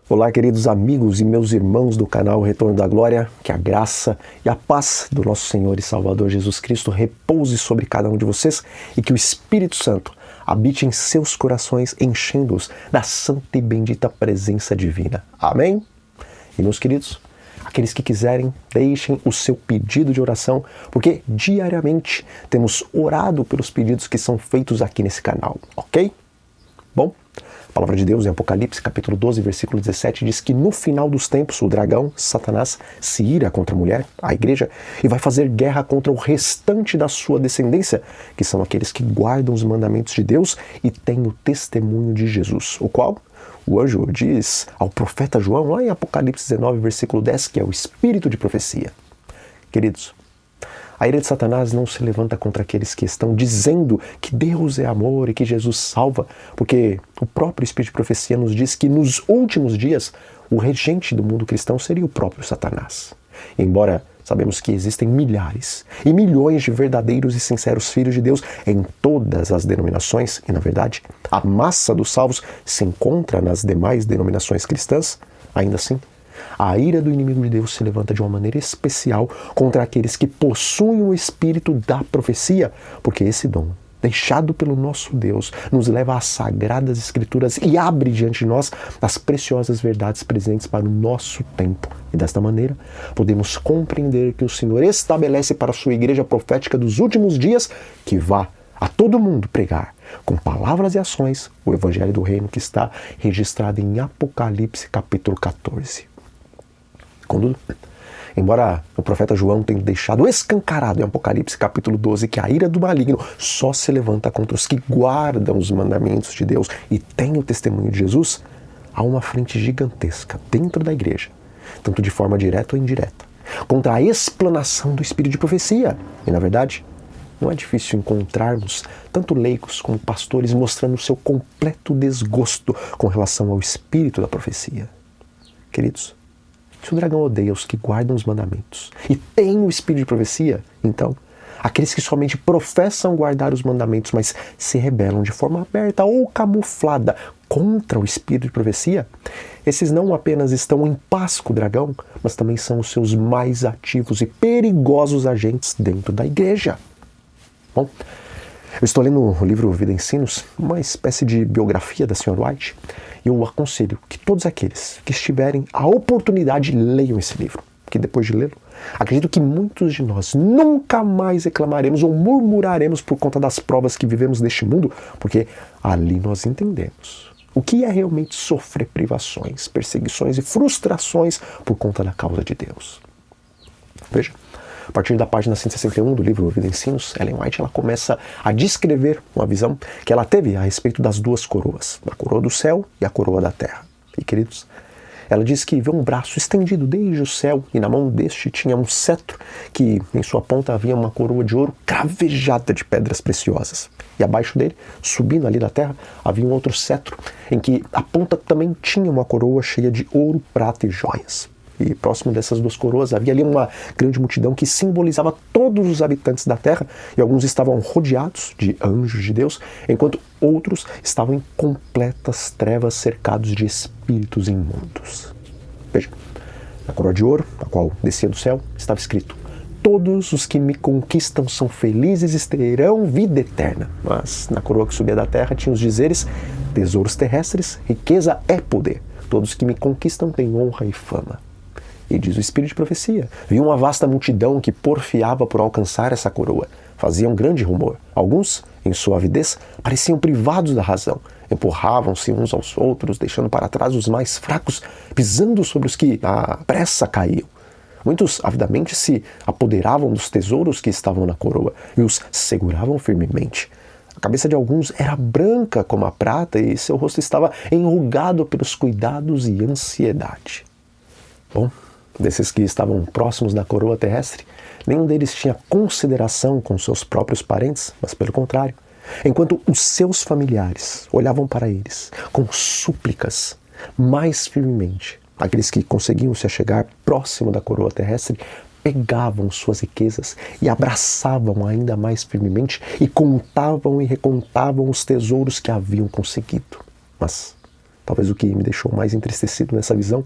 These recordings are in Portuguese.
Olá, queridos amigos e meus irmãos do canal Retorno da Glória, que a graça e a paz do nosso Senhor e Salvador Jesus Cristo repouse sobre cada um de vocês e que o Espírito Santo habite em seus corações, enchendo-os da santa e bendita presença divina. Amém? E meus queridos, aqueles que quiserem, deixem o seu pedido de oração, porque diariamente temos orado pelos pedidos que são feitos aqui nesse canal, ok? Bom, a palavra de Deus em Apocalipse, capítulo 12, versículo 17, diz que no final dos tempos o dragão, Satanás, se ira contra a mulher, a igreja, e vai fazer guerra contra o restante da sua descendência, que são aqueles que guardam os mandamentos de Deus e têm o testemunho de Jesus, o qual o anjo diz ao profeta João, lá em Apocalipse 19, versículo 10, que é o espírito de profecia. Queridos, a ira de Satanás não se levanta contra aqueles que estão dizendo que Deus é amor e que Jesus salva, porque o próprio Espírito de Profecia nos diz que nos últimos dias o regente do mundo cristão seria o próprio Satanás. Embora sabemos que existem milhares e milhões de verdadeiros e sinceros filhos de Deus em todas as denominações, e na verdade a massa dos salvos se encontra nas demais denominações cristãs, ainda assim, a ira do inimigo de Deus se levanta de uma maneira especial contra aqueles que possuem o espírito da profecia, porque esse dom, deixado pelo nosso Deus, nos leva às sagradas escrituras e abre diante de nós as preciosas verdades presentes para o nosso tempo. E desta maneira, podemos compreender que o Senhor estabelece para a sua igreja profética dos últimos dias que vá a todo mundo pregar, com palavras e ações, o Evangelho do Reino que está registrado em Apocalipse capítulo 14. Embora o profeta João tenha deixado escancarado em Apocalipse capítulo 12 que a ira do maligno só se levanta contra os que guardam os mandamentos de Deus e têm o testemunho de Jesus, há uma frente gigantesca dentro da igreja, tanto de forma direta ou indireta, contra a explanação do espírito de profecia. E na verdade, não é difícil encontrarmos tanto leigos como pastores mostrando o seu completo desgosto com relação ao espírito da profecia. Queridos, se o dragão odeia os que guardam os mandamentos e tem o espírito de profecia, então, aqueles que somente professam guardar os mandamentos, mas se rebelam de forma aberta ou camuflada contra o espírito de profecia, esses não apenas estão em paz com o dragão, mas também são os seus mais ativos e perigosos agentes dentro da igreja. Bom, eu estou lendo o livro Vida e Ensinos, uma espécie de biografia da Sra. White, e eu aconselho que todos aqueles que estiverem a oportunidade leiam esse livro, porque depois de lê-lo, acredito que muitos de nós nunca mais reclamaremos ou murmuraremos por conta das provas que vivemos neste mundo, porque ali nós entendemos o que é realmente sofrer privações, perseguições e frustrações por conta da causa de Deus. Veja, a partir da página 161 do livro Vida e Ensinos, Ellen White ela começa a descrever uma visão que ela teve a respeito das duas coroas, a coroa do céu e a coroa da terra. E queridos, ela diz que vê um braço estendido desde o céu e na mão deste tinha um cetro que em sua ponta havia uma coroa de ouro cravejada de pedras preciosas. E abaixo dele, subindo ali da terra, havia um outro cetro em que a ponta também tinha uma coroa cheia de ouro, prata e joias. E próximo dessas duas coroas havia ali uma grande multidão que simbolizava todos os habitantes da terra, e alguns estavam rodeados de anjos de Deus, enquanto outros estavam em completas trevas cercados de espíritos imundos. Veja, na coroa de ouro, a qual descia do céu, estava escrito: todos os que me conquistam são felizes e terão vida eterna. Mas na coroa que subia da terra tinha os dizeres: tesouros terrestres, riqueza é poder. Todos que me conquistam têm honra e fama. E diz o espírito de profecia: vi uma vasta multidão que porfiava por alcançar essa coroa. Fazia um grande rumor. Alguns, em sua avidez, pareciam privados da razão. Empurravam-se uns aos outros, deixando para trás os mais fracos, pisando sobre os que à pressa caíam. Muitos avidamente se apoderavam dos tesouros que estavam na coroa e os seguravam firmemente. A cabeça de alguns era branca como a prata e seu rosto estava enrugado pelos cuidados e ansiedade. Bom, desses que estavam próximos da coroa terrestre, nenhum deles tinha consideração com seus próprios parentes, mas pelo contrário, enquanto os seus familiares olhavam para eles com súplicas mais firmemente, aqueles que conseguiam se achegar próximo da coroa terrestre pegavam suas riquezas e abraçavam ainda mais firmemente e contavam e recontavam os tesouros que haviam conseguido. Mas talvez o que me deixou mais entristecido nessa visão,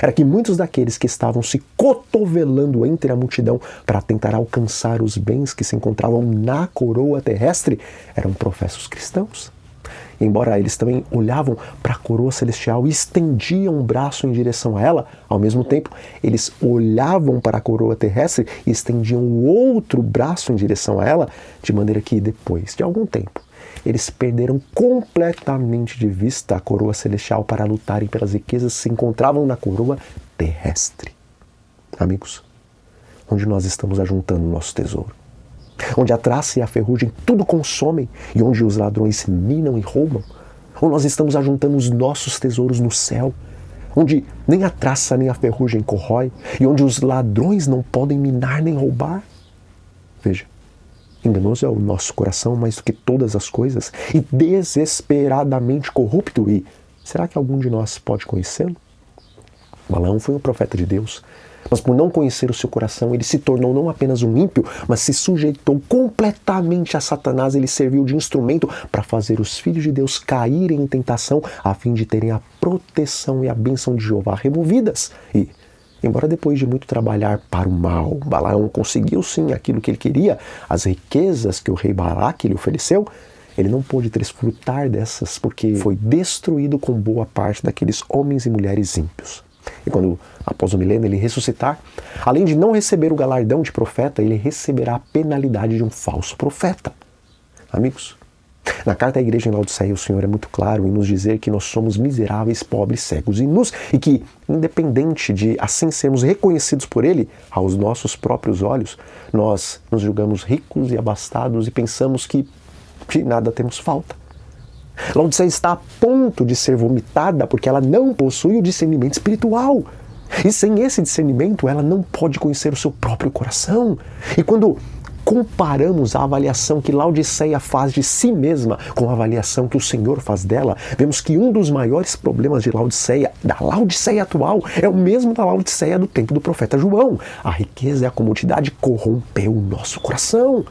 era que muitos daqueles que estavam se cotovelando entre a multidão para tentar alcançar os bens que se encontravam na coroa terrestre eram professos cristãos. E embora eles também olhavam para a coroa celestial e estendiam um braço em direção a ela, ao mesmo tempo eles olhavam para a coroa terrestre e estendiam o outro braço em direção a ela, de maneira que depois de algum tempo eles perderam completamente de vista a coroa celestial para lutarem pelas riquezas que se encontravam na coroa terrestre. Amigos, onde nós estamos ajuntando o nosso tesouro? Onde a traça e a ferrugem tudo consomem e onde os ladrões minam e roubam? Ou nós estamos ajuntando os nossos tesouros no céu, onde nem a traça nem a ferrugem corrói e onde os ladrões não podem minar nem roubar? Veja, enganoso é o nosso coração mais do que todas as coisas e desesperadamente corrupto. E será que algum de nós pode conhecê-lo? Balaão foi um profeta de Deus, mas por não conhecer o seu coração, ele se tornou não apenas um ímpio, mas se sujeitou completamente a Satanás. Ele serviu de instrumento para fazer os filhos de Deus caírem em tentação, a fim de terem a proteção e a bênção de Jeová removidas. E embora depois de muito trabalhar para o mal, Balaão conseguiu sim aquilo que ele queria, as riquezas que o rei Balaque lhe ofereceu, ele não pôde desfrutar dessas porque foi destruído com boa parte daqueles homens e mulheres ímpios. E quando, após o milênio, ele ressuscitar, além de não receber o galardão de profeta, ele receberá a penalidade de um falso profeta. Amigos, na carta à igreja em Laodiceia, o Senhor é muito claro em nos dizer que nós somos miseráveis, pobres, cegos e nus, e que, independente de assim sermos reconhecidos por Ele, aos nossos próprios olhos, nós nos julgamos ricos e abastados e pensamos que de nada temos falta. Laodiceia está a ponto de ser vomitada porque ela não possui o discernimento espiritual. E sem esse discernimento, ela não pode conhecer o seu próprio coração. E quando comparamos a avaliação que Laodiceia faz de si mesma com a avaliação que o Senhor faz dela, vemos que um dos maiores problemas de Laodiceia, da Laodiceia atual, é o mesmo da Laodiceia do tempo do profeta João. A riqueza e a comodidade corrompeu o nosso coração.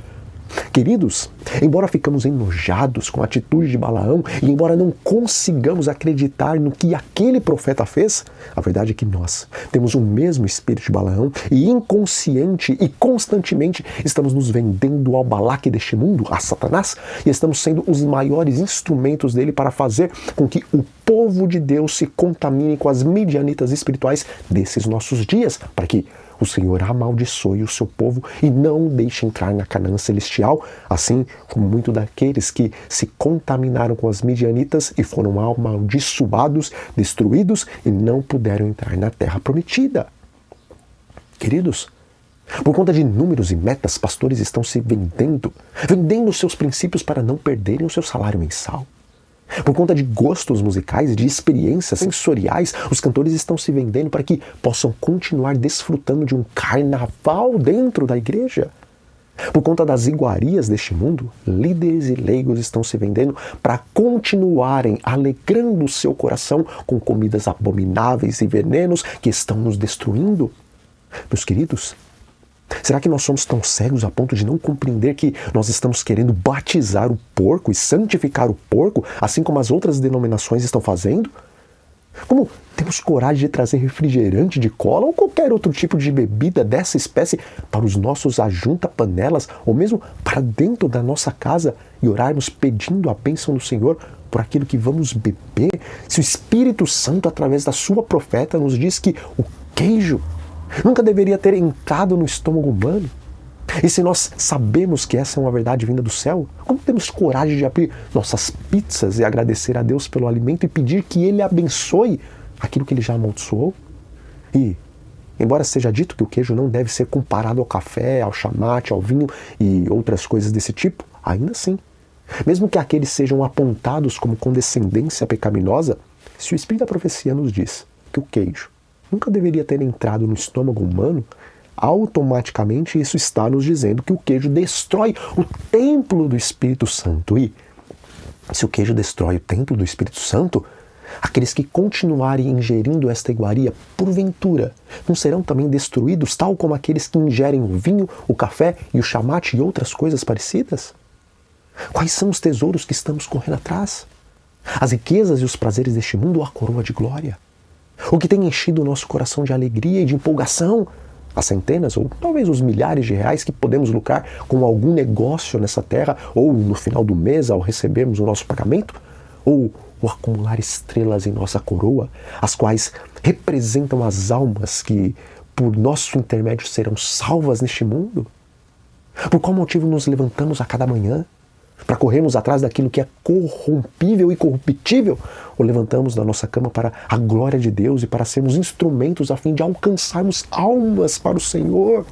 Queridos, embora ficamos enojados com a atitude de Balaão e embora não consigamos acreditar no que aquele profeta fez, a verdade é que nós temos o mesmo espírito de Balaão e inconsciente e constantemente estamos nos vendendo ao Balaque deste mundo, a Satanás, e estamos sendo os maiores instrumentos dele para fazer com que o povo de Deus se contamine com as midianitas espirituais desses nossos dias, para que o Senhor amaldiçoe o seu povo e não deixe entrar na Canaã celestial, assim como muitos daqueles que se contaminaram com as midianitas e foram amaldiçoados, destruídos e não puderam entrar na terra prometida. Queridos, por conta de números e metas, pastores estão se vendendo seus princípios para não perderem o seu salário mensal. Por conta de gostos musicais e de experiências sensoriais, os cantores estão se vendendo para que possam continuar desfrutando de um carnaval dentro da igreja. Por conta das iguarias deste mundo, líderes e leigos estão se vendendo para continuarem alegrando o seu coração com comidas abomináveis e venenos que estão nos destruindo. Meus queridos, será que nós somos tão cegos a ponto de não compreender que nós estamos querendo batizar o porco e santificar o porco, assim como as outras denominações estão fazendo? Como temos coragem de trazer refrigerante de cola ou qualquer outro tipo de bebida dessa espécie para os nossos ajunta-panelas ou mesmo para dentro da nossa casa e orarmos pedindo a bênção do Senhor por aquilo que vamos beber? Se o Espírito Santo, através da sua profeta, nos diz que o queijo nunca deveria ter entrado no estômago humano. E se nós sabemos que essa é uma verdade vinda do céu, como temos coragem de abrir nossas pizzas e agradecer a Deus pelo alimento e pedir que Ele abençoe aquilo que Ele já amaldiçoou? E, embora seja dito que o queijo não deve ser comparado ao café, ao chamate, ao vinho e outras coisas desse tipo, ainda assim, mesmo que aqueles sejam apontados como condescendência pecaminosa, se o Espírito da profecia nos diz que o queijo nunca deveria ter entrado no estômago humano, automaticamente isso está nos dizendo que o queijo destrói o templo do Espírito Santo. E se o queijo destrói o templo do Espírito Santo, aqueles que continuarem ingerindo esta iguaria, porventura, não serão também destruídos, tal como aqueles que ingerem o vinho, o café e o chamate e outras coisas parecidas? Quais são os tesouros que estamos correndo atrás? As riquezas e os prazeres deste mundo ou a coroa de glória? O que tem enchido o nosso coração de alegria e de empolgação? As centenas ou talvez os milhares de reais que podemos lucrar com algum negócio nessa terra, ou no final do mês ao recebermos o nosso pagamento? Ou o acumular estrelas em nossa coroa, as quais representam as almas que por nosso intermédio serão salvas neste mundo? Por qual motivo nos levantamos a cada manhã? Para corrermos atrás daquilo que é corrompível e corruptível? Ou levantamos da nossa cama para a glória de Deus e para sermos instrumentos a fim de alcançarmos almas para o Senhor?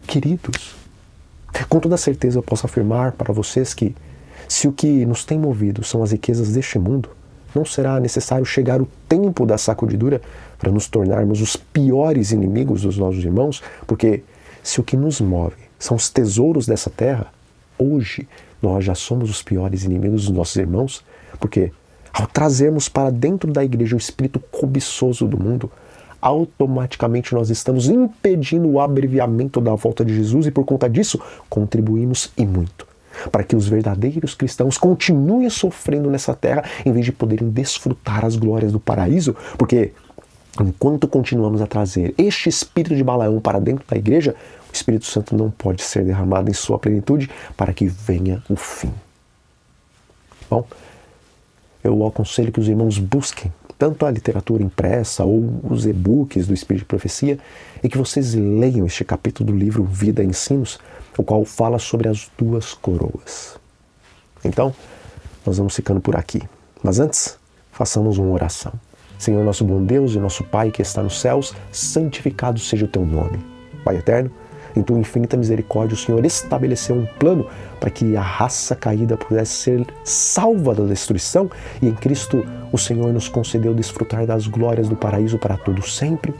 Queridos, com toda certeza eu posso afirmar para vocês que se o que nos tem movido são as riquezas deste mundo, não será necessário chegar o tempo da sacudidura para nos tornarmos os piores inimigos dos nossos irmãos, porque se o que nos move são os tesouros dessa terra, hoje nós já somos os piores inimigos dos nossos irmãos, porque ao trazermos para dentro da igreja o espírito cobiçoso do mundo, automaticamente nós estamos impedindo o abreviamento da volta de Jesus e por conta disso contribuímos e muito para que os verdadeiros cristãos continuem sofrendo nessa terra em vez de poderem desfrutar as glórias do paraíso, porque enquanto continuamos a trazer este espírito de Balaão para dentro da igreja, o Espírito Santo não pode ser derramado em sua plenitude para que venha o fim. Bom, eu aconselho que os irmãos busquem tanto a literatura impressa ou os e-books do Espírito de Profecia e que vocês leiam este capítulo do livro Vida e Ensinos, o qual fala sobre as duas coroas. Então, nós vamos ficando por aqui. Mas antes, façamos uma oração. Senhor, nosso bom Deus e nosso Pai que está nos céus, santificado seja o teu nome. Pai eterno, em tua infinita misericórdia, o Senhor estabeleceu um plano para que a raça caída pudesse ser salva da destruição e em Cristo o Senhor nos concedeu desfrutar das glórias do paraíso para todo sempre.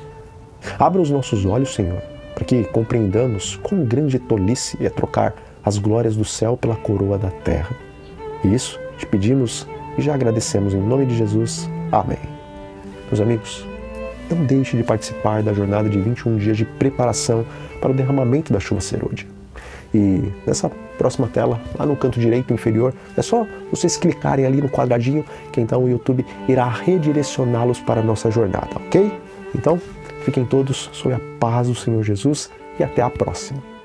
Abra os nossos olhos, Senhor, para que compreendamos quão grande tolice é trocar as glórias do céu pela coroa da terra. E isso te pedimos e já agradecemos em nome de Jesus. Amém. Meus amigos, não deixe de participar da jornada de 21 dias de preparação para o derramamento da chuva serôdia. E nessa próxima tela, lá no canto direito inferior, é só vocês clicarem ali no quadradinho que então o YouTube irá redirecioná-los para a nossa jornada, ok? Então, fiquem todos sob a paz do Senhor Jesus e até a próxima.